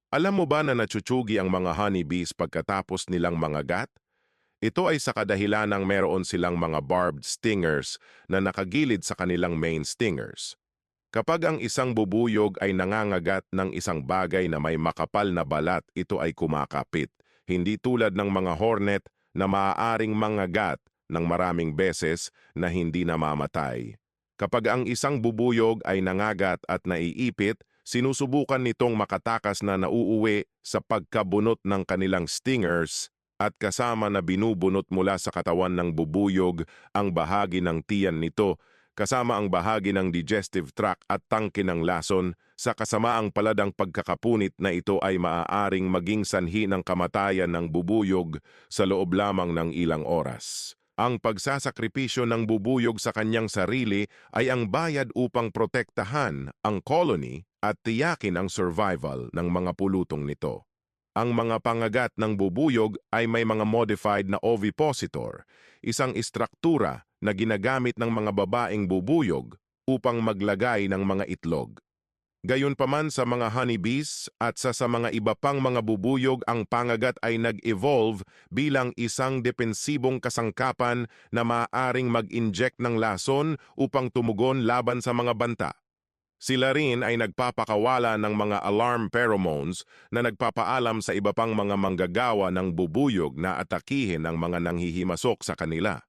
Alam mo ba na natsuchugi ang mga honeybees pagkatapos nilang mangagat? Ito ay sa kadahilanang meron silang mga barbed stingers na nakagilid sa kanilang main stingers. Kapag ang isang bubuyog ay nangangagat ng isang bagay na may makapal na balat, ito ay kumakapit. Hindi tulad ng mga hornet na maaaring mangagat ng maraming beses na hindi namamatay. Kapag ang isang bubuyog ay nangagat at naiipit, sinusubukan nitong makatakas na nauuwi sa pagkabunot ng kanilang stingers at kasama na binubunot mula sa katawan ng bubuyog ang bahagi ng tiyan nito kasama ang bahagi ng digestive tract at tangke ng lason, sa kasamaang paladang pagkakapunit na ito ay maaaring maging sanhi ng kamatayan ng bubuyog sa loob lamang ng ilang oras. Ang pagsasakripisyo ng bubuyog sa kanyang sarili ay ang bayad upang protektahan ang colony at tiyakin ang survival ng mga pulutong nito. Ang mga pangagat ng bubuyog ay may mga modified na ovipositor, isang istruktura na ginagamit ng mga babaeng bubuyog upang maglagay ng mga itlog. Gayunpaman sa mga honeybees at sa mga iba pang mga bubuyog, ang pangagat ay nag-evolve bilang isang depensibong kasangkapan na maaaring mag-inject ng lason upang tumugon laban sa mga banta. Sila rin ay nagpapakawala ng mga alarm pheromones na nagpapaalam sa iba pang mga manggagawa ng bubuyog na atakihin ang mga nanghihimasok sa kanila.